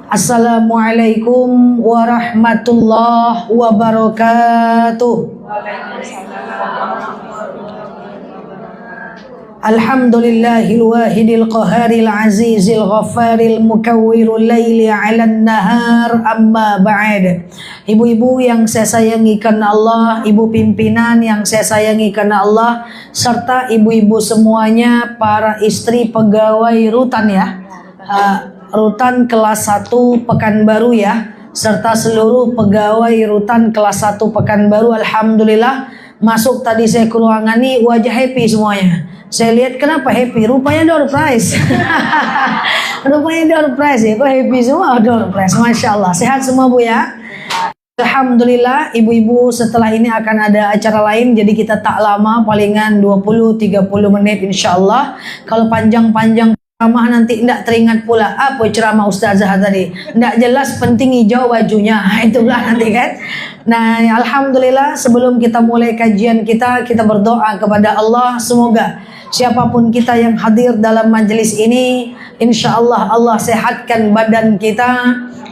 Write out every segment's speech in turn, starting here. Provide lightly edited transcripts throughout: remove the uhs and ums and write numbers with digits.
Assalamualaikum warahmatullahi wabarakatuh. Alhamdulillahil wahidil qaharil azizil ghaffaril mukawwirul laili 'alan nahar, amma ba'd. Ibu-ibu yang saya sayangi karena Allah, ibu pimpinan yang saya sayangi karena Allah, serta ibu-ibu semuanya, para istri pegawai rutan ya, rutan kelas 1 Pekanbaru ya, serta seluruh pegawai rutan kelas 1 Pekanbaru. Alhamdulillah, masuk tadi saya ke ruangan nih wajah happy semuanya. Saya lihat kenapa happy, rupanya door prize. Rupanya door prize ya, kok happy semua door prize. Masya Allah, sehat semua Bu ya. Alhamdulillah, ibu-ibu setelah ini akan ada acara lain, jadi kita tak lama, palingan 20-30 menit insya Allah. Kalau panjang-panjang ceramah nanti tidak teringat pula apa ceramah Ustazah tadi, tidak jelas, penting hijau bajunya. Itulah nanti kan. Nah, alhamdulillah, sebelum kita mulai kajian kita berdoa kepada Allah, semoga siapapun kita yang hadir dalam majelis ini, insya Allah Allah sehatkan badan kita,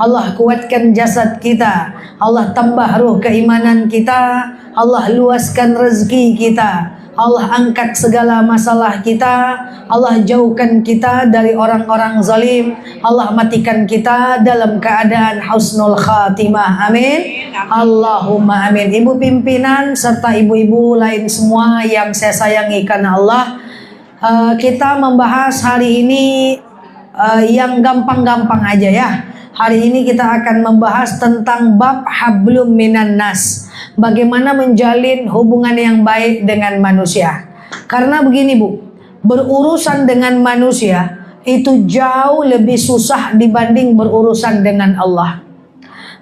Allah kuatkan jasad kita, Allah tambah ruh keimanan kita, Allah luaskan rezeki kita, Allah angkat segala masalah kita, Allah jauhkan kita dari orang-orang zalim, Allah matikan kita dalam keadaan husnul khatimah. Amin. Allahumma amin. Ibu pimpinan serta ibu-ibu lain semua yang saya sayangi karena Allah, kita membahas hari ini yang gampang-gampang aja ya. Hari ini kita akan membahas tentang bab hablum minan nas, bagaimana menjalin hubungan yang baik dengan manusia. Karena begini Bu, berurusan dengan manusia itu jauh lebih susah dibanding berurusan dengan Allah.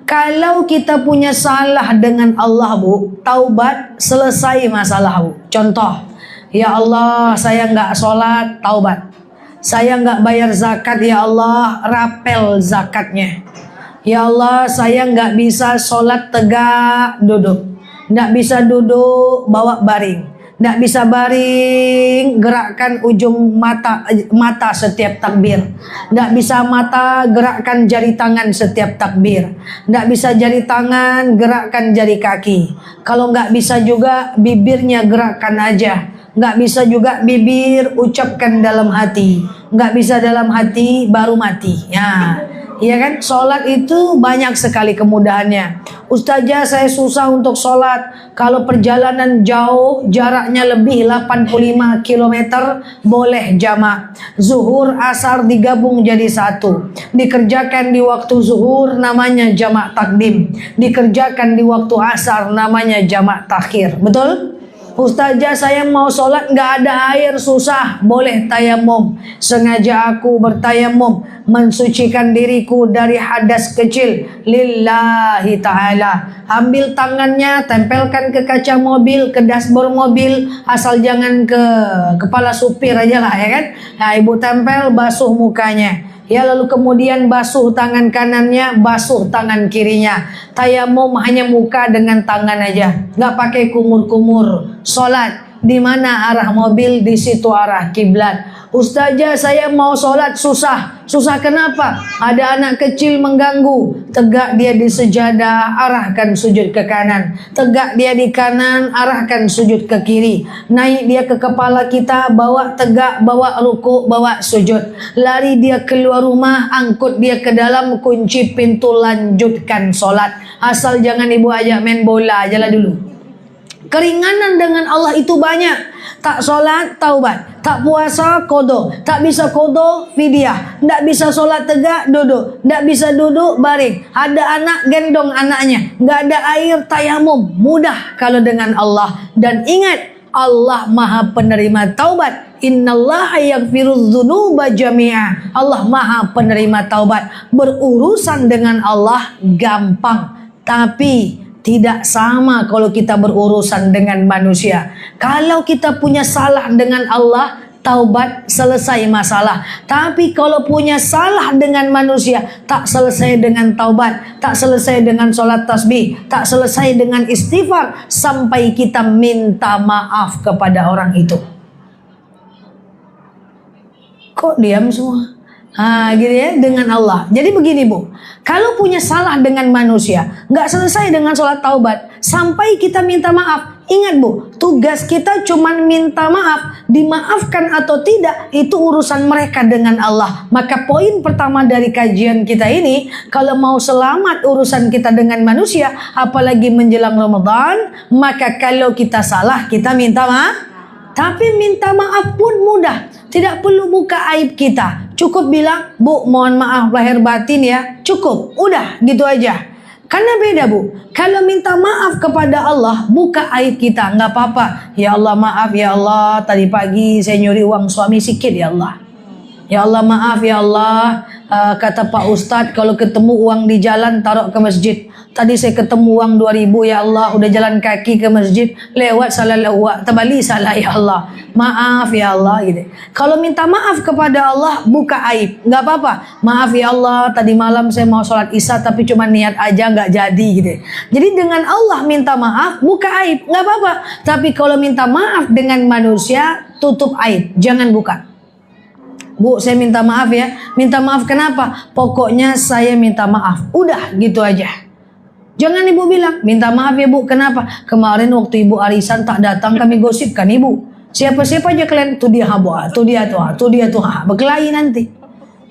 Kalau kita punya salah dengan Allah Bu, taubat, selesai masalah Bu. Contoh, ya Allah saya nggak sholat, taubat. Saya nggak bayar zakat, ya Allah rapel zakatnya. Ya Allah saya nggak bisa sholat tegak duduk, nggak bisa duduk bawa baring, nggak bisa baring gerakkan ujung mata setiap takbir, nggak bisa mata gerakkan jari tangan setiap takbir, nggak bisa jari tangan gerakkan jari kaki. Kalau nggak bisa juga bibirnya gerakkan aja, nggak bisa juga bibir ucapkan dalam hati, nggak bisa dalam hati baru mati ya. Iya kan, sholat itu banyak sekali kemudahannya. Ustazah saya susah untuk sholat. Kalau perjalanan jauh, jaraknya lebih 85 km, boleh jamak. Zuhur, asar digabung jadi satu. Dikerjakan di waktu zuhur namanya jamak takdim. Dikerjakan di waktu asar namanya jamak takhir. Betul? Ustazah saya mau sholat nggak ada air, susah, boleh tayamum. Sengaja aku bertayamum, mensucikan diriku dari hadas kecil lillahi ta'ala. Ambil tangannya, tempelkan ke kaca mobil, ke dashboard mobil, asal jangan ke kepala supir aja lah ya kan. Nah ibu tempel, basuh mukanya ya, lalu kemudian basuh tangan kanannya, basuh tangan kirinya. Tayamum hanya muka dengan tangan aja, nggak pakai kumur-kumur. Sholat di mana arah mobil, di situ arah kiblat. Ustazah saya mau sholat susah. Susah kenapa? Ada anak kecil mengganggu. Tegak dia di sejadah, arahkan sujud ke kanan. Tegak dia di kanan, arahkan sujud ke kiri. Naik dia ke kepala kita, bawa tegak, bawa ruku, bawa sujud. Lari dia keluar rumah, angkut dia ke dalam, kunci pintu, lanjutkan sholat. Asal jangan ibu ajak main bola aja lah dulu. Keringanan dengan Allah itu banyak. Tak sholat, taubat. Tak puasa, kodo. Tak bisa kodo, fidyah. Tak bisa sholat tegak, duduk. Tak bisa duduk, baring. Ada anak, gendong anaknya. Nggak ada air, tayamum. Mudah kalau dengan Allah. Dan ingat, Allah maha penerima taubat. Innallaha yaghfirudz dzunuba jami'a. Allah maha penerima taubat. Berurusan dengan Allah gampang. Tapi tidak sama kalau kita berurusan dengan manusia. Kalau kita punya salah dengan Allah, taubat, selesai masalah. Tapi kalau punya salah dengan manusia, tak selesai dengan taubat, tak selesai dengan sholat tasbih, tak selesai dengan istighfar, sampai kita minta maaf kepada orang itu. Kok diam semua? Gitu ya, dengan Allah. Jadi begini Bu, kalau punya salah dengan manusia, nggak selesai dengan sholat taubat sampai kita minta maaf. Ingat Bu, tugas kita cuma minta maaf. Dimaafkan atau tidak itu urusan mereka dengan Allah. Maka poin pertama dari kajian kita ini, kalau mau selamat urusan kita dengan manusia, apalagi menjelang Ramadan, maka kalau kita salah kita minta maaf. Tapi minta maaf pun mudah. Tidak perlu buka aib kita. Cukup bilang, Bu, mohon maaf lahir batin ya. Cukup, udah gitu aja. Karena beda Bu. Kalau minta maaf kepada Allah, buka aib kita, nggak apa-apa. Ya Allah maaf ya Allah, tadi pagi saya nyuri uang suami sikit ya Allah. Ya Allah maaf ya Allah, kata Pak Ustadz kalau ketemu uang di jalan taruh ke masjid. Tadi saya ketemu uang 2.000 ya Allah, udah jalan kaki ke masjid, lewat salah lewat, terbalik salah ya Allah. Maaf ya Allah gitu. Kalau minta maaf kepada Allah, buka aib, nggak apa-apa. Maaf ya Allah, tadi malam saya mau sholat isya tapi cuma niat aja nggak jadi gitu. Jadi dengan Allah minta maaf, buka aib, nggak apa-apa. Tapi kalau minta maaf dengan manusia, tutup aib, jangan buka. Bu, saya minta maaf ya. Minta maaf kenapa? Pokoknya saya minta maaf. Udah gitu aja. Jangan ibu bilang, minta maaf ya Bu, kenapa? Kemarin waktu ibu arisan tak datang kami gosipkan ibu. Siapa-siapa aja kalian, tuh dia habu, tuh dia tuh berkelahi nanti.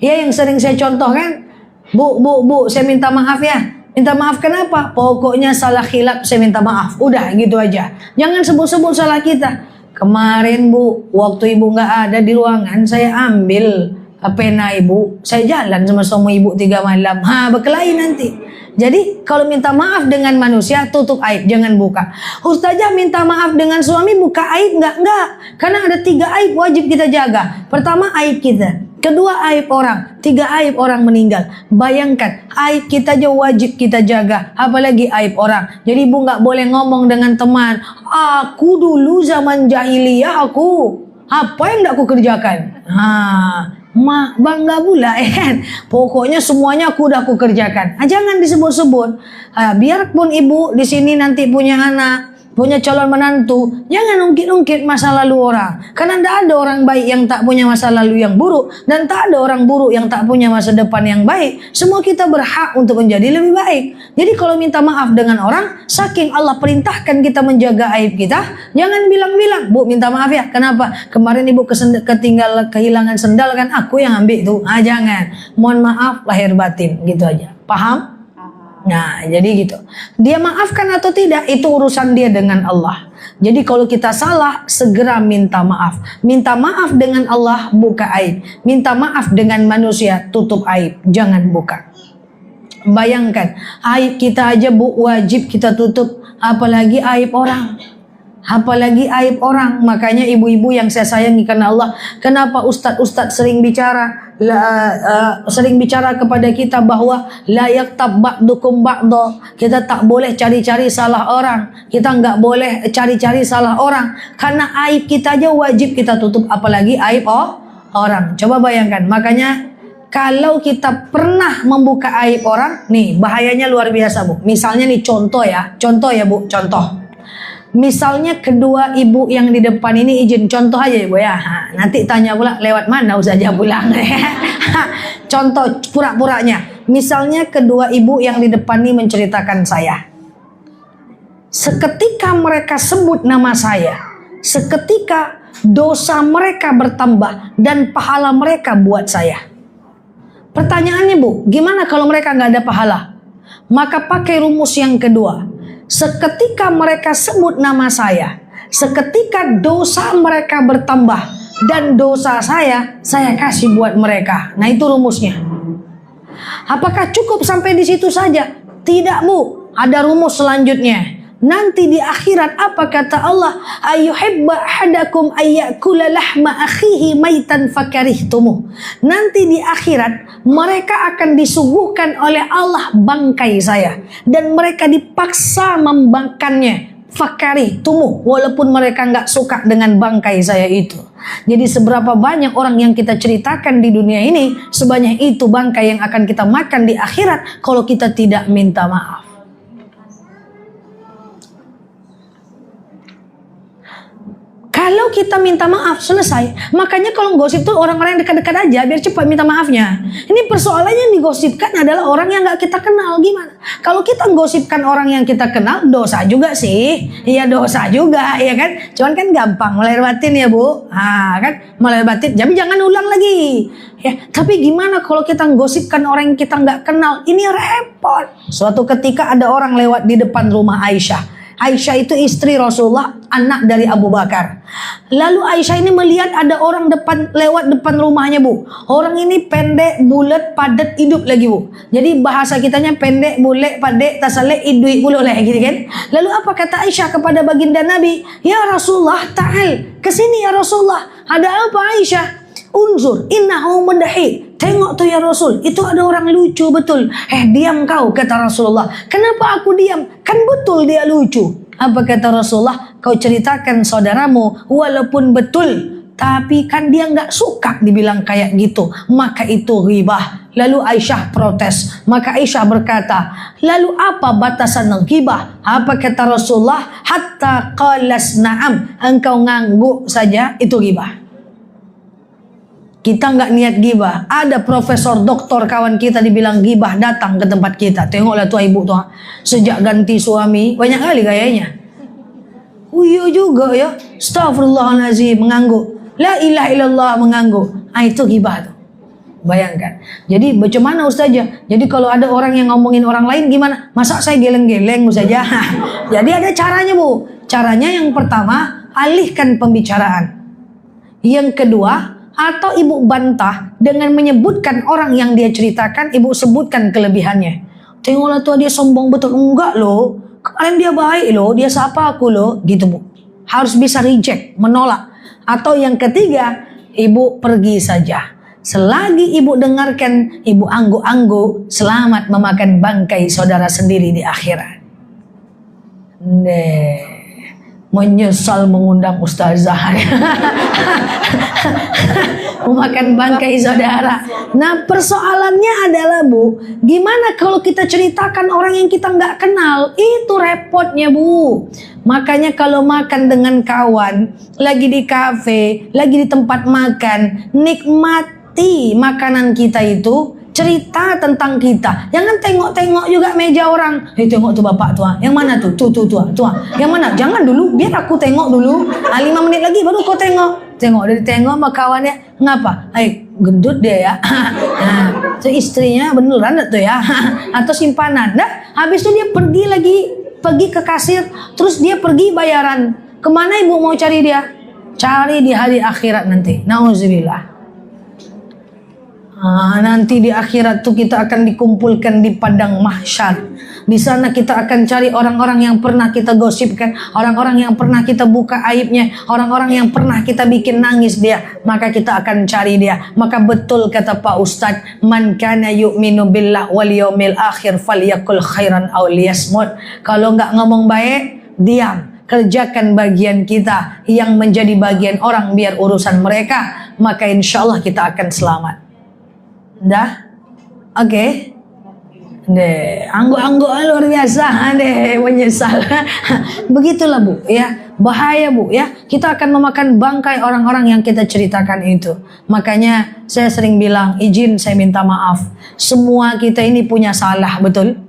Ya yang sering saya contohkan, Bu, saya minta maaf ya. Minta maaf kenapa? Pokoknya salah khilaf saya minta maaf. Udah gitu aja. Jangan sebut-sebut salah kita. Kemarin Bu, waktu ibu nggak ada di ruangan, saya ambil pena ibu, saya jalan sama suami ibu 3 malam. Berkelahi nanti. Jadi kalau minta maaf dengan manusia, tutup aib, jangan buka. Ustazah minta maaf dengan suami, buka aib enggak. Karena ada 3 aib wajib kita jaga. Pertama aib kita, kedua aib orang, 3 aib orang meninggal. Bayangkan, aib kita aja wajib kita jaga, apalagi aib orang. Jadi ibu nggak boleh ngomong dengan teman, aku dulu zaman jahiliyah apa yang nggak aku kerjakan. Bangga pula kan. Pokoknya semuanya aku kerjakan. Jangan disebut-sebut. Biarpun ibu di sini nanti punya anak, punya calon menantu, jangan ungkit-ungkit masa lalu orang. Karena tidak ada orang baik yang tak punya masa lalu yang buruk, dan tak ada orang buruk yang tak punya masa depan yang baik. Semua kita berhak untuk menjadi lebih baik. Jadi kalau minta maaf dengan orang, saking Allah perintahkan kita menjaga aib kita, jangan bilang-bilang, Bu minta maaf ya, kenapa? Kemarin ibu kehilangan sendal kan, aku yang ambil tuh. Jangan. Mohon maaf lahir batin, gitu aja. Paham? Nah, jadi gitu. Dia maafkan atau tidak, itu urusan dia dengan Allah. Jadi kalau kita salah, segera minta maaf. Minta maaf dengan Allah, buka aib. Minta maaf dengan manusia, tutup aib. Jangan buka. Bayangkan, aib kita aja Bu, wajib kita tutup. Apalagi aib orang. Apalagi aib orang. Makanya ibu-ibu yang saya sayangi karena Allah, kenapa ustadz sering bicara kepada kita bahwa la yaktab ba'dukum ba'do. Kita tak boleh cari-cari salah orang. Kita nggak boleh cari-cari salah orang. Karena aib kita aja wajib kita tutup, apalagi aib orang. Coba bayangkan. Makanya kalau kita pernah membuka aib orang, nih bahayanya luar biasa Bu. Misalnya nih contoh ya Bu, contoh. Misalnya kedua ibu yang di depan ini izin, contoh aja ibu ya. Nanti tanya pula lewat mana Ustazah pulang. Contoh pura-puranya. Misalnya kedua ibu yang di depan ini menceritakan saya. Seketika mereka sebut nama saya, seketika dosa mereka bertambah dan pahala mereka buat saya. Pertanyaannya Bu, gimana kalau mereka nggak ada pahala? Maka pakai rumus yang kedua. Seketika mereka sebut nama saya, seketika dosa mereka bertambah dan dosa saya kasih buat mereka. Nah itu rumusnya. Apakah cukup sampai di situ saja? Tidak Bu, ada rumus selanjutnya. Nanti di akhirat apa kata Allah? Ayyuhibba ahadakum ayyakula lahma akhihi maitan fakarihtumuh. Nanti di akhirat mereka akan disuguhkan oleh Allah bangkai saya, dan mereka dipaksa membangkannya. Fakarihtumuh, walaupun mereka nggak suka dengan bangkai saya itu. Jadi seberapa banyak orang yang kita ceritakan di dunia ini, sebanyak itu bangkai yang akan kita makan di akhirat kalau kita tidak minta maaf. Kalau kita minta maaf, selesai. Makanya kalau gosip tuh orang-orang yang dekat-dekat aja, biar cepat minta maafnya. Ini persoalannya yang digosipkan adalah orang yang gak kita kenal. Gimana? Kalau kita gosipkan orang yang kita kenal, dosa juga sih. Iya dosa juga, ya kan? Cuman kan gampang, melahir batin ya Bu. Kan? Melahir batin, tapi jangan ulang lagi. Ya, tapi gimana kalau kita gosipkan orang yang kita gak kenal? Ini repot. Suatu ketika ada orang lewat di depan rumah Aisyah. Aisyah itu istri Rasulullah, anak dari Abu Bakar. Lalu Aisyah ini melihat ada orang lewat depan rumahnya Bu. Orang ini pendek, bulat, padat, hidup lagi Bu. Jadi bahasa kitanya pendek, bulat, padat, tasale, idui bulu lah gitu kan. Lalu apa kata Aisyah kepada baginda Nabi? Ya Rasulullah, ta'al, kesini ya Rasulullah. Ada apa Aisyah? Unzur, innahu madahi. Tengok tuh ya Rasul, itu ada orang lucu betul. Diam kau, kata Rasulullah. Kenapa aku diam? Kan betul dia lucu. Apa kata Rasulullah? Kau ceritakan saudaramu, walaupun betul, tapi kan dia nggak suka dibilang kayak gitu. Maka itu ghibah. Lalu Aisyah protes. Maka Aisyah berkata, lalu apa batasan ghibah? Apa kata Rasulullah? Hatta qalas na'am. Engkau ngangguk saja, itu ghibah. Kita nggak niat gibah. Ada profesor doktor kawan kita dibilang gibah datang ke tempat kita. Tengoklah tuh ibu tuh. Sejak ganti suami banyak kali gayanya. Iya juga ya. Astagfirullahaladzim mengangguk. La ilaha illallah mengangguk. Itu gibah tuh. Bayangkan. Jadi bagaimana Ustazah? Jadi kalau ada orang yang ngomongin orang lain gimana? Masa saya geleng-geleng Ustazah? Jadi ada caranya Bu. Caranya yang pertama, alihkan pembicaraan. Yang kedua, atau ibu bantah dengan menyebutkan orang yang dia ceritakan, ibu sebutkan kelebihannya. Tengoklah tuh dia sombong betul. Enggak loh, kemarin dia baik loh, dia sapa aku loh, gitu Bu. Harus bisa reject, menolak. Atau yang ketiga, ibu pergi saja. Selagi ibu dengarkan, ibu angguk-angguk, selamat memakan bangkai saudara sendiri di akhirat. Menyesal mengundang ustazah. Memakan bangkai saudara. Nah persoalannya adalah Bu, gimana kalau kita ceritakan orang yang kita nggak kenal? Itu repotnya Bu. Makanya kalau makan dengan kawan, lagi di kafe, lagi di tempat makan, nikmati makanan kita itu. Cerita tentang kita. Jangan tengok-tengok juga meja orang. Tengok tuh bapak tua. Yang mana tuh? Tua. Yang mana? Jangan dulu. Biar aku tengok dulu. 5 menit lagi baru kau tengok. Dari tengok sama kawannya. Ngapa? Gendut dia ya. Nah, itu istrinya beneran tuh ya. Atau simpanan. Nah, habis itu dia pergi ke kasir. Terus dia pergi bayaran. Kemana ibu mau cari dia? Cari di hari akhirat nanti. Nauzubillah. Nanti di akhirat tuh kita akan dikumpulkan di padang mahsyar. Di sana kita akan cari orang-orang yang pernah kita gosipkan, orang-orang yang pernah kita buka aibnya, orang-orang yang pernah kita bikin nangis dia. Maka kita akan cari dia. Maka betul kata Pak Ustadz, man kana yu'minu billah wal yaumil akhir falyakul khairan aw liyasmut. Kalau nggak ngomong baik, diam. Kerjakan bagian kita yang menjadi bagian orang, biar urusan mereka. Maka insya Allah kita akan selamat. Dah? Oke. Angguk-angguk luar biasa menyesal. Begitulah Bu ya. Bahaya Bu ya. Kita akan memakan bangkai orang-orang yang kita ceritakan itu. Makanya saya sering bilang, izin saya minta maaf. Semua kita ini punya salah, betul?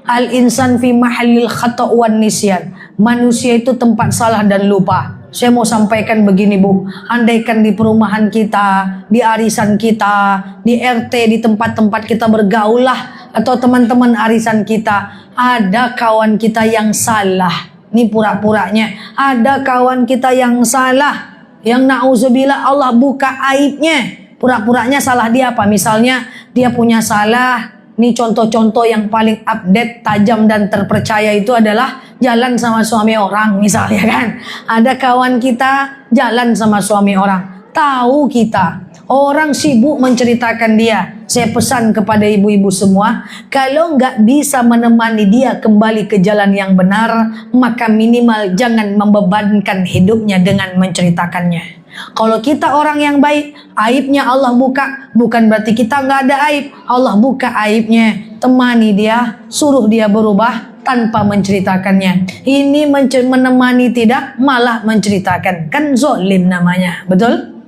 Al insan fi mahallil khata' wan nisyan. Manusia itu tempat salah dan lupa. Saya mau sampaikan begini Bu, andaikan di perumahan kita, di arisan kita, di RT, di tempat-tempat kita bergaul lah, atau teman-teman arisan kita, ada kawan kita yang salah. Ini pura-puranya, ada kawan kita yang salah, yang na'udzubillah Allah buka aibnya. Pura-puranya salah dia apa? Misalnya dia punya salah. Ini contoh-contoh yang paling update, tajam dan terpercaya itu adalah jalan sama suami orang misalnya kan. Ada kawan kita jalan sama suami orang. Tahu kita, orang sibuk menceritakan dia. Saya pesan kepada ibu-ibu semua, kalau nggak bisa menemani dia kembali ke jalan yang benar, maka minimal jangan membebankan hidupnya dengan menceritakannya. Kalau kita orang yang baik, aibnya Allah buka, bukan berarti kita nggak ada aib. Allah buka aibnya, temani dia, suruh dia berubah, tanpa menceritakannya. Ini menemani tidak, malah menceritakan. Kan zolim namanya, betul?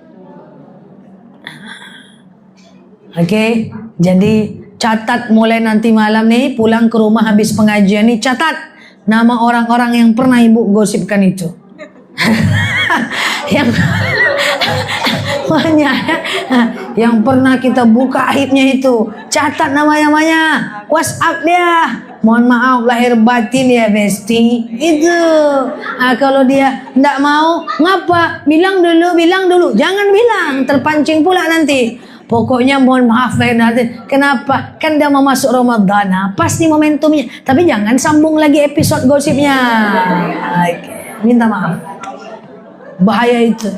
Oke, jadi catat mulai nanti malam nih, pulang ke rumah habis pengajian nih, catat nama orang-orang yang pernah ibu gosipkan itu. yang banyak yang pernah kita buka aibnya itu, catat nama-namanya, WhatsApp dia. Mohon maaf lahir batin ya Besti itu. Kalau dia tidak mau, ngapa? Bilang dulu, jangan bilang, terpancing pula nanti. Pokoknya mohon maaf lahir batin. Kenapa? Kan dia mau masuk Ramadan, pasti momentumnya. Tapi jangan sambung lagi episode gosipnya. Minta maaf. Bahaya itu.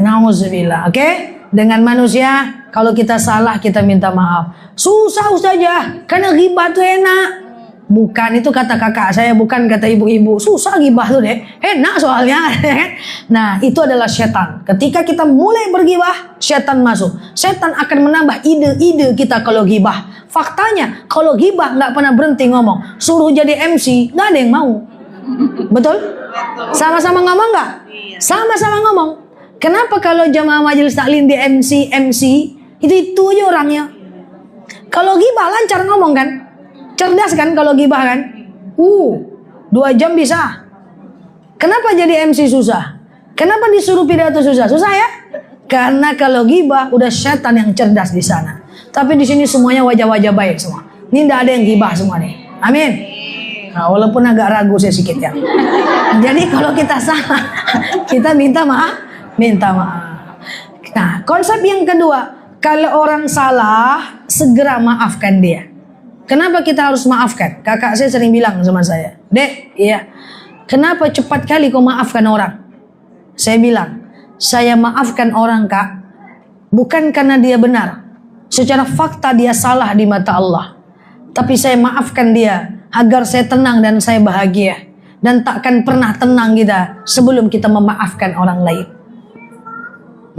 Nauzubillah. Oke? Dengan manusia, kalau kita salah kita minta maaf. Susah Ustazah, karena ghibah tuh enak. Bukan, itu kata kakak saya, bukan kata ibu-ibu. Susah ghibah tuh deh, enak soalnya. Nah, itu adalah setan. Ketika kita mulai berghibah, setan masuk. Setan akan menambah ide-ide kita kalau ghibah. Faktanya, kalau ghibah nggak pernah berhenti ngomong. Suruh jadi MC, nggak ada yang mau. Betul? Sama-sama ngomong nggak? Sama-sama ngomong. Kenapa kalau jamaah majelis taklim di MC itu aja orangnya? Kalau ghibah lancar ngomong kan? Cerdas kan kalau ghibah kan? 2 jam bisa. Kenapa jadi MC susah? Kenapa disuruh pidato susah? Susah ya? Karena kalau ghibah udah setan yang cerdas di sana. Tapi di sini semuanya wajah-wajah baik semua. Ini tidak ada yang ghibah semua nih. Amin. Nah, walaupun agak ragu saya sedikit ya. Jadi kalau kita salah, kita minta maaf. Nah, konsep yang kedua, kalau orang salah, segera maafkan dia. Kenapa kita harus maafkan? Kakak saya sering bilang sama saya, Dek, iya, kenapa cepat kali kau maafkan orang? Saya bilang, saya maafkan orang kak, bukan karena dia benar. Secara fakta dia salah di mata Allah. Tapi saya maafkan dia agar saya tenang dan saya bahagia. Dan takkan pernah tenang kita sebelum kita memaafkan orang lain.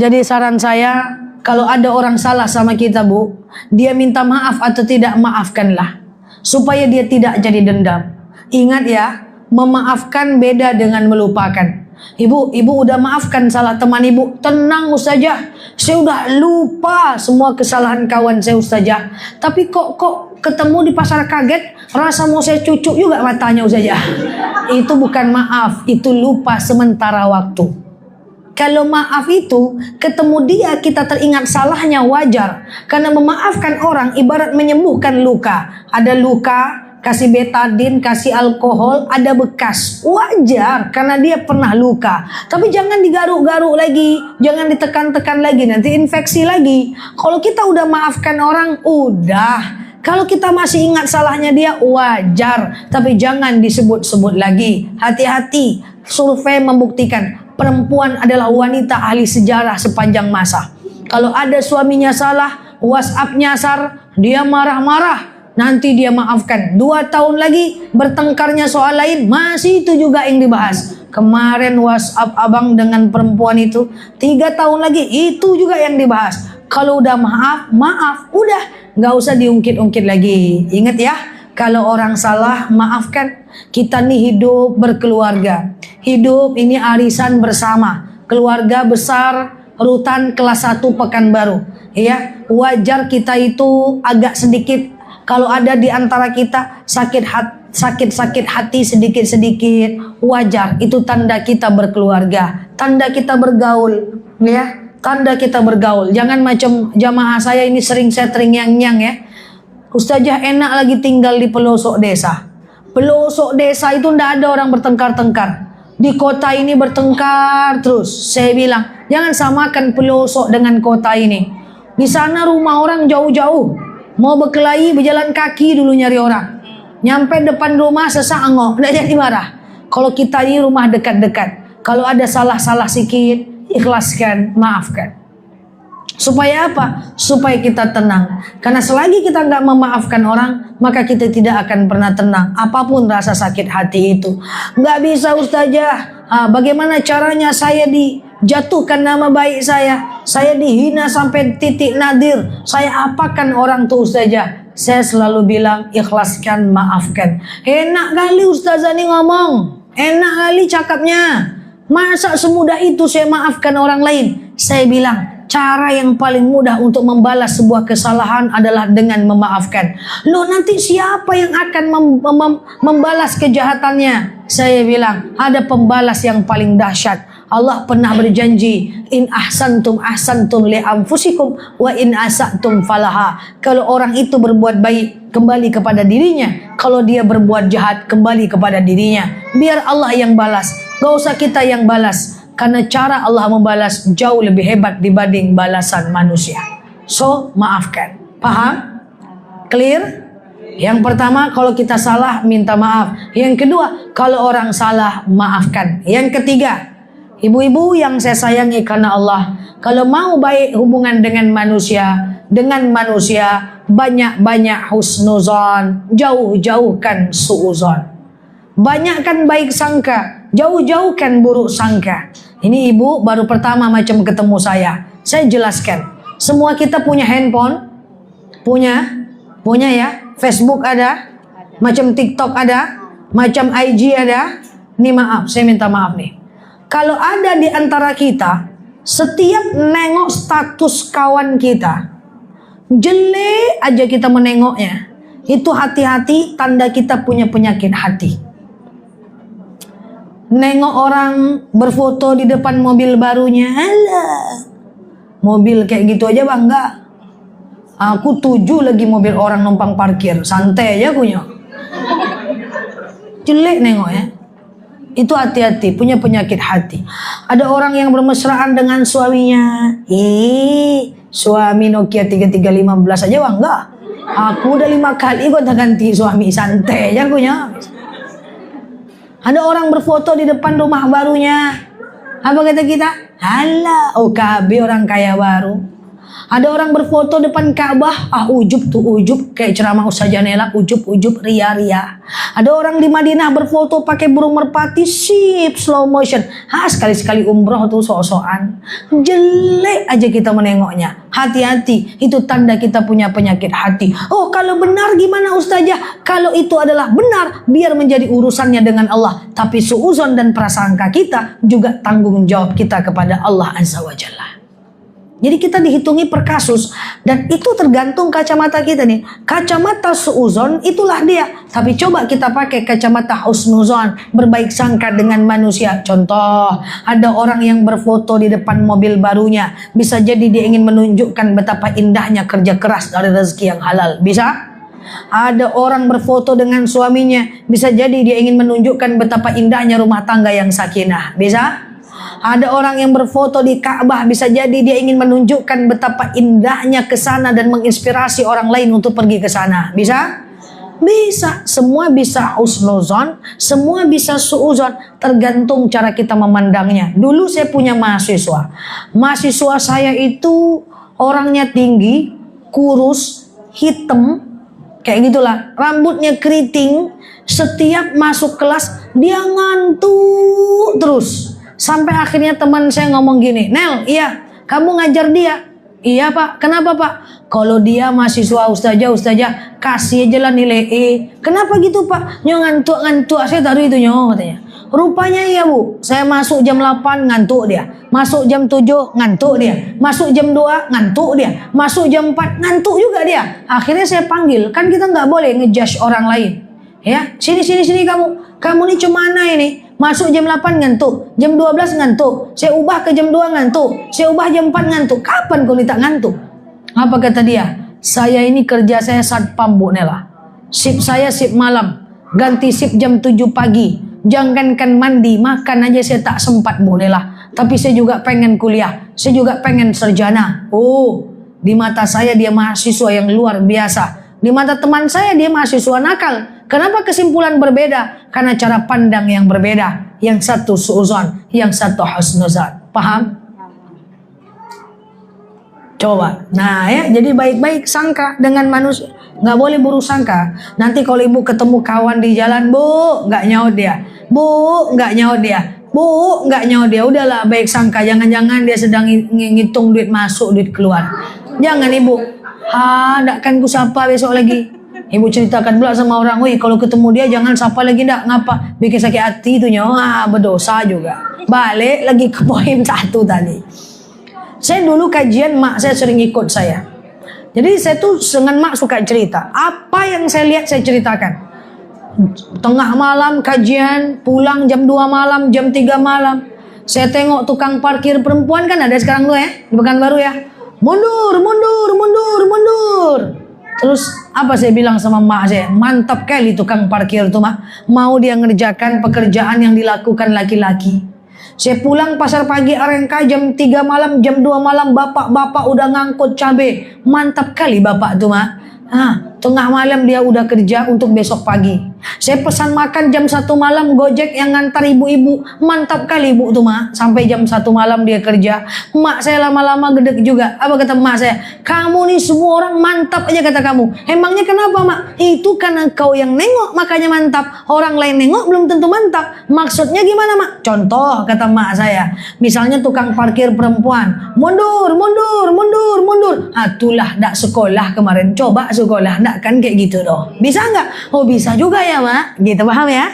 Jadi saran saya, kalau ada orang salah sama kita Bu, dia minta maaf atau tidak, maafkanlah. Supaya dia tidak jadi dendam. Ingat ya, memaafkan beda dengan melupakan. Ibu udah maafkan salah teman ibu. Tenang Ustazah, saya udah lupa semua kesalahan kawan saya Ustazah. Tapi kok ketemu di pasar kaget, rasa mau saya cucuk juga matanya Ustazah. Itu bukan maaf, itu lupa sementara waktu. Kalau maaf itu, ketemu dia kita teringat salahnya wajar. Karena memaafkan orang ibarat menyembuhkan luka. Ada luka, kasih betadin, kasih alkohol, ada bekas. Wajar, karena dia pernah luka. Tapi jangan digaruk-garuk lagi, jangan ditekan-tekan lagi, nanti infeksi lagi. Kalau kita udah maafkan orang, udah. Kalau kita masih ingat salahnya dia, wajar. Tapi jangan disebut-sebut lagi. Hati-hati, survei membuktikan perempuan adalah wanita ahli sejarah sepanjang masa. Kalau ada suaminya salah, WhatsApp nyasar, dia marah-marah, nanti dia maafkan. 2 tahun lagi bertengkarnya soal lain, masih itu juga yang dibahas. Kemarin WhatsApp abang dengan perempuan itu, 3 tahun lagi itu juga yang dibahas. Kalau udah maaf, udah, nggak usah diungkit-ungkit lagi. Ingat ya, kalau orang salah, maafkan. Kita nih hidup berkeluarga. Hidup ini arisan bersama. Keluarga besar, rutan kelas 1 Pekanbaru. Ya, wajar kita itu agak sedikit, kalau ada di antara kita sakit hati sedikit-sedikit, wajar. Itu tanda kita berkeluarga, tanda kita bergaul, ya. Tanda kita bergaul. Jangan macam jamaah saya ini sering saya terngiang-ngiang ya. Ustazah enak lagi tinggal di pelosok desa. Pelosok desa itu ndak ada orang bertengkar-tengkar. Di kota ini bertengkar terus. Saya bilang, jangan samakan pelosok dengan kota ini. Di sana rumah orang jauh-jauh. Mau berkelahi berjalan kaki dulu nyari orang. Nyampe depan rumah sesak angok, ndak jadi marah. Kalau kita ini rumah dekat-dekat. Kalau ada salah-salah sikit, ikhlaskan, maafkan. Supaya apa? Supaya kita tenang. Karena selagi kita nggak memaafkan orang, maka kita tidak akan pernah tenang. Apapun rasa sakit hati itu. Nggak bisa Ustazah. Bagaimana caranya saya dijatuhkan nama baik saya? Saya dihina sampai titik nadir. Saya apakan orang tuh Ustazah? Saya selalu bilang ikhlaskan, maafkan. Enak kali ustazah nih ngomong, enak kali cakapnya. Masa semudah itu saya maafkan orang lain? Saya bilang cara yang paling mudah untuk membalas sebuah kesalahan adalah dengan memaafkan. Loh, nanti siapa yang akan membalas kejahatannya? Saya bilang ada pembalas yang paling dahsyat. Allah pernah berjanji, in ahsantum ahsantum li anfusikum wa in asatum falaha. Kalau orang itu berbuat baik, kembali kepada dirinya. Kalau dia berbuat jahat, kembali kepada dirinya. Biar Allah yang balas, gak usah kita yang balas. Karena cara Allah membalas jauh lebih hebat dibanding balasan manusia. So, maafkan. Paham? Clear? Yang pertama, kalau kita salah, minta maaf. Yang kedua, kalau orang salah, maafkan. Yang ketiga, ibu-ibu yang saya sayangi karena Allah, kalau mau baik hubungan dengan manusia, banyak-banyak husnuzon, jauh-jauhkan suuzon. Banyakkan baik sangka, jauh-jauhkan buruk sangka. Ini ibu baru pertama macam ketemu saya. Saya jelaskan. Semua kita punya handphone, punya ya. Facebook ada, macam TikTok ada, macam IG ada. Ini maaf, saya minta maaf nih. Kalau ada di antara kita, setiap nengok status kawan kita, jelek aja kita menengoknya, itu hati-hati, tanda kita punya penyakit hati. Nengok orang berfoto di depan mobil barunya, alah, mobil kayak gitu aja bangga. Aku 7 lagi mobil orang numpang parkir, santai aja punya. Jelek nengoknya. Itu hati-hati, punya penyakit hati. Ada orang yang bermesraan dengan suaminya. Suami Nokia 3315 aja bangga. Aku udah 5 kali gonta ganti suami, santai aja punya. Ada orang berfoto di depan rumah barunya. Apa kata kita? Halah, OKB orang kaya baru. Ada orang berfoto depan Ka'bah, ujub tuh ujub, kayak ceramah Ustaz Janela, ujub ria. Ada orang di Madinah berfoto pakai burung merpati, sip slow motion. Sekali-sekali umroh tuh sok-sokan. Jelek aja kita menengoknya. Hati-hati, itu tanda kita punya penyakit hati. Oh, kalau benar gimana Ustazah? Kalau itu adalah benar, biar menjadi urusannya dengan Allah. Tapi suuzon dan prasangka kita juga tanggung jawab kita kepada Allah Azza wa Jalla. Jadi kita dihitungi per kasus, dan itu tergantung kacamata kita nih. Kacamata suuzon itulah dia. Tapi coba kita pakai kacamata husnuzon, berbaik sangka dengan manusia. Contoh, ada orang yang berfoto di depan mobil barunya. Bisa jadi dia ingin menunjukkan betapa indahnya kerja keras dari rezeki yang halal. Bisa? Ada orang berfoto dengan suaminya. Bisa jadi dia ingin menunjukkan betapa indahnya rumah tangga yang sakinah. Bisa? Ada orang yang berfoto di Ka'bah, bisa jadi dia ingin menunjukkan betapa indahnya ke sana dan menginspirasi orang lain untuk pergi ke sana. Bisa? Bisa. Semua bisa husnuzon, semua bisa suuzon, tergantung cara kita memandangnya. Dulu saya punya mahasiswa. Mahasiswa saya itu orangnya tinggi, kurus, hitam, kayak gitulah. Rambutnya keriting, setiap masuk kelas dia ngantuk terus. Sampai akhirnya teman saya ngomong gini, Nel, iya, kamu ngajar dia. Iya Pak, kenapa Pak? Kalau dia mahasiswa ustazah, kasih aja lah nilai E. Kenapa gitu Pak? Ngantuk, saya taruh itu katanya. Rupanya iya Bu, saya masuk jam 8 ngantuk dia. Masuk jam 7 ngantuk dia. Masuk jam 2 ngantuk dia. Masuk jam 4 ngantuk juga dia. Akhirnya saya panggil, kan kita nggak boleh ngejudge orang lain. Ya, sini kamu. Kamu ini cemana ini? Masuk jam 8 ngantuk, jam 12 ngantuk, saya ubah ke jam 2 ngantuk, saya ubah jam 4 ngantuk. Kapan kau tak ngantuk? Apa kata dia? Saya ini kerja saya satpam Bu Nela. Sip saya sip malam, ganti sip jam 7 pagi. Jangankan mandi, makan aja saya tak sempat Bu Nela. Tapi saya juga pengen kuliah, saya juga pengen sarjana. Oh, di mata saya dia mahasiswa yang luar biasa. Di mata teman saya dia mahasiswa nakal. Kenapa kesimpulan berbeda? Karena cara pandang yang berbeda. Yang satu suuzon, yang satu husnuzon. Paham? Coba. Nah ya, jadi baik-baik sangka dengan manusia. Nggak boleh buruk sangka. Nanti kalau ibu ketemu kawan di jalan, Bu, nggak nyaut dia. Bu, nggak nyaut dia. Bu, nggak nyaut dia. Udahlah, baik sangka. Jangan-jangan dia sedang ngitung duit masuk, duit keluar. Jangan ibu. Ndak kan ku sapa besok lagi. Ibu ceritakan pula sama orang, wih kalau ketemu dia jangan sapa lagi ndak, ngapa? Bikin sakit hati itu berdosa juga. Balik lagi ke poin 1 tadi. Saya dulu kajian mak saya sering ikut saya. Jadi saya tuh dengan mak suka cerita. Apa yang saya lihat saya ceritakan. Tengah malam kajian, pulang jam 2 malam, jam 3 malam. Saya tengok tukang parkir perempuan kan ada sekarang tuh di Pekanbaru ya. Mundur, mundur, mundur, mundur. Terus apa saya bilang sama mak saya? Mantap kali tukang parkir tuh mak. Mau dia ngerjakan pekerjaan yang dilakukan laki-laki. Saya pulang pasar pagi Arengka jam 3 malam, jam 2 malam bapak-bapak udah ngangkut cabe. Mantap kali bapak tuh mak. Tengah malam dia udah kerja untuk besok pagi. Saya pesan makan jam 1 malam, Gojek yang ngantar ibu-ibu. Mantap kali ibu tuh mak. Sampai jam 1 malam dia kerja. Mak saya lama-lama gedek juga. Apa kata mak saya? Kamu nih semua orang mantap aja kata kamu. Emangnya kenapa mak? Itu karena kau yang nengok makanya mantap. Orang lain nengok belum tentu mantap. Maksudnya gimana mak? Contoh kata mak saya. Misalnya tukang parkir perempuan. Mundur, mundur, mundur, mundur. Itulah dak sekolah kemarin. Coba sekolah dak kan kayak gitu doh. Bisa nggak? Oh bisa juga ya mak. Gitu paham ya?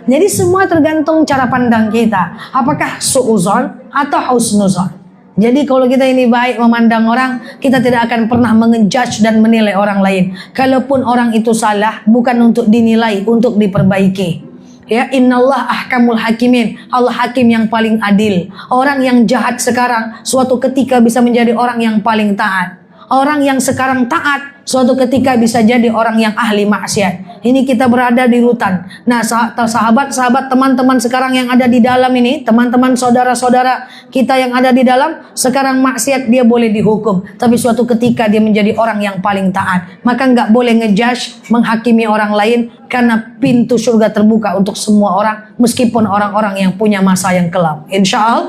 Jadi semua tergantung cara pandang kita. Apakah su'uzon atau husnuzon. Jadi kalau kita ini baik memandang orang, kita tidak akan pernah mengejudge dan menilai orang lain. Kalaupun orang itu salah, bukan untuk dinilai, untuk diperbaiki. Ya, innallah ahkamul hakimin. Allah hakim yang paling adil. Orang yang jahat sekarang, suatu ketika bisa menjadi orang yang paling taat. Orang yang sekarang taat, suatu ketika bisa jadi orang yang ahli maksiat. Ini kita berada di rutan. Nah, sahabat-sahabat, teman-teman sekarang yang ada di dalam ini, teman-teman saudara-saudara kita yang ada di dalam, sekarang maksiat dia boleh dihukum. Tapi suatu ketika dia menjadi orang yang paling taat. Maka nggak boleh ngejudge, menghakimi orang lain, karena pintu surga terbuka untuk semua orang, meskipun orang-orang yang punya masa yang kelam. Insya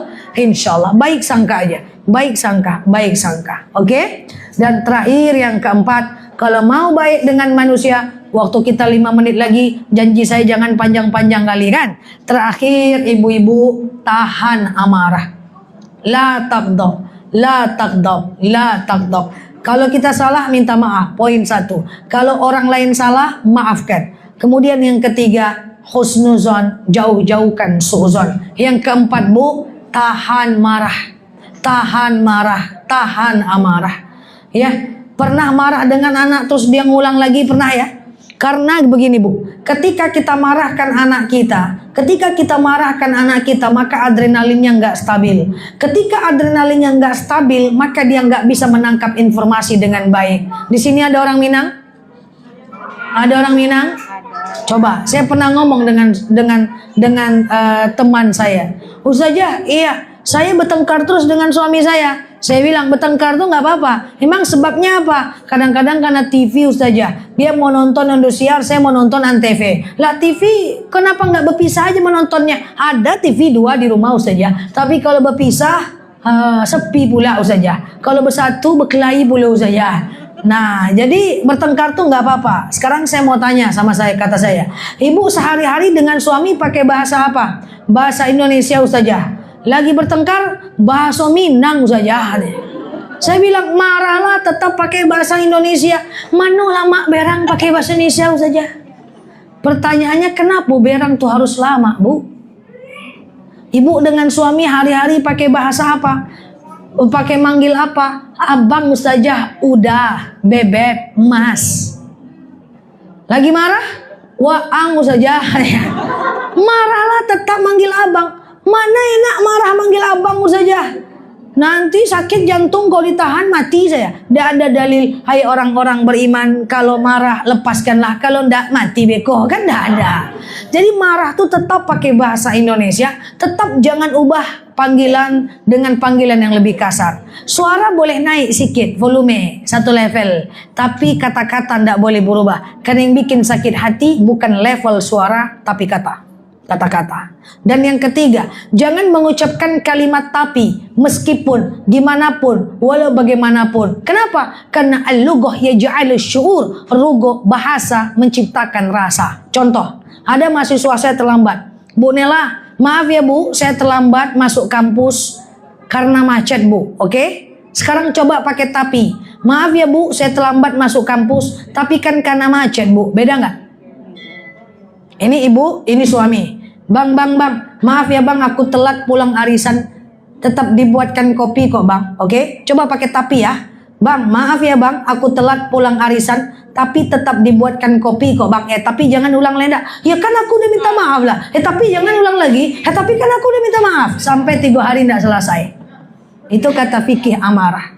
Allah, baik sangka aja. Baik sangka, baik sangka. Oke? Dan terakhir yang keempat, kalau mau baik dengan manusia, waktu kita 5 menit lagi, janji saya jangan panjang-panjang kali kan. Terakhir ibu-ibu, tahan amarah. La taghdab, la taghdab, la taghdab. Kalau kita salah minta maaf, poin 1. Kalau orang lain salah, maafkan. Kemudian yang ketiga, husnuzon, jauh-jauhkan suuzon. Yang keempat bu, tahan marah. Tahan marah, tahan amarah. Ya, pernah marah dengan anak terus dia ngulang lagi, pernah ya? Karena begini bu, ketika kita marahkan anak kita, maka adrenalinnya nggak stabil. Ketika adrenalinnya nggak stabil, maka dia nggak bisa menangkap informasi dengan baik. Di sini ada orang Minang? Ada orang Minang? Coba, saya pernah ngomong dengan teman saya. Ustazah, iya. Saya bertengkar terus dengan suami saya. Saya bilang bertengkar tuh nggak apa-apa. Emang sebabnya apa? Kadang-kadang karena TV Ustazah. Dia mau nonton Indosiar, saya mau nonton Antv. Lah TV kenapa nggak berpisah aja menontonnya? Ada TV 2 di rumah Ustazah. Tapi kalau berpisah sepi pula Ustazah. Kalau bersatu berkelahi pula Ustazah. Nah, jadi bertengkar tuh nggak apa-apa. Sekarang saya mau tanya sama kata saya. Ibu sehari-hari dengan suami pakai bahasa apa? Bahasa Indonesia Ustazah. Lagi bertengkar bahasa Minang saja. Saya bilang marahlah tetap pakai bahasa Indonesia. Mana lama berang pakai bahasa Indonesia saja. Pertanyaannya kenapa berang tuh harus lama bu? Ibu dengan suami hari-hari pakai bahasa apa? Pakai manggil apa? Abang Ustazah, udah, bebek, mas. Lagi marah? Waang Ustazah. Marahlah tetap manggil abang. Mana enak marah manggil abang saja. Nanti sakit jantung kalau ditahan mati saya. Tidak ada dalil, hai orang-orang beriman, kalau marah lepaskanlah, kalau tidak mati beko. Kan tidak ada. Jadi marah tuh tetap pakai bahasa Indonesia. Tetap jangan ubah panggilan dengan panggilan yang lebih kasar. Suara boleh naik sedikit, volume 1 level. Tapi kata-kata tidak boleh berubah. Karena yang bikin sakit hati bukan level suara, tapi kata-kata. Dan yang ketiga, jangan mengucapkan kalimat tapi, meskipun, gimana pun, walau bagaimanapun. Kenapa? Karena al-lughah yaj'alu syu'ur. Rugo, bahasa menciptakan rasa. Contoh, ada mahasiswa saya terlambat. Bu Nela, maaf ya bu, saya terlambat masuk kampus karena macet bu. Oke? Sekarang coba pakai tapi. Maaf ya Bu, saya terlambat masuk kampus, tapi kan karena macet Bu. Beda nggak? Ini ibu, ini suami. Bang, maaf ya bang, aku telat pulang arisan. Tetap dibuatkan kopi kok bang. Oke, coba pakai tapi ya. Bang, maaf ya bang, aku telat pulang arisan, tapi tetap dibuatkan kopi kok bang. Tapi jangan ulang lagi. Ya kan aku udah minta maaf lah. Tapi jangan ulang lagi. Tapi kan aku udah minta maaf. Sampai 3 hari tidak selesai. Itu kata fikih amarah.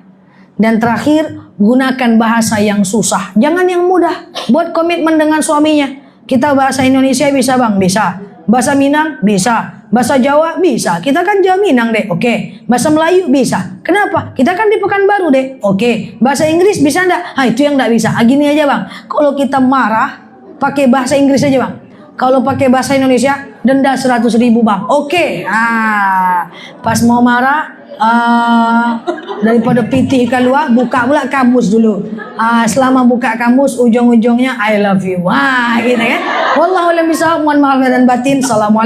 Dan terakhir, gunakan bahasa yang susah. Jangan yang mudah. Buat komitmen dengan suaminya. Kita bahasa Indonesia bisa bang? Bisa. Bahasa Minang? Bisa. Bahasa Jawa? Bisa. Kita kan Jawa Minang deh. Oke. Bahasa Melayu? Bisa. Kenapa? Kita kan di Pekanbaru deh. Oke. Bahasa Inggris bisa enggak? Itu yang enggak bisa. Gini aja bang. Kalau kita marah, pakai bahasa Inggris aja bang. Kalau pakai bahasa Indonesia, denda 100.000 bang. Oke. Pas mau marah, daripada pitih keluar, buka pula kamus dulu. Selama buka kamus, ujung-ujungnya I love you. Gitu kan. Wallahu a'lam bishawab. Mohon maaf dan batin. Assalamualaikum.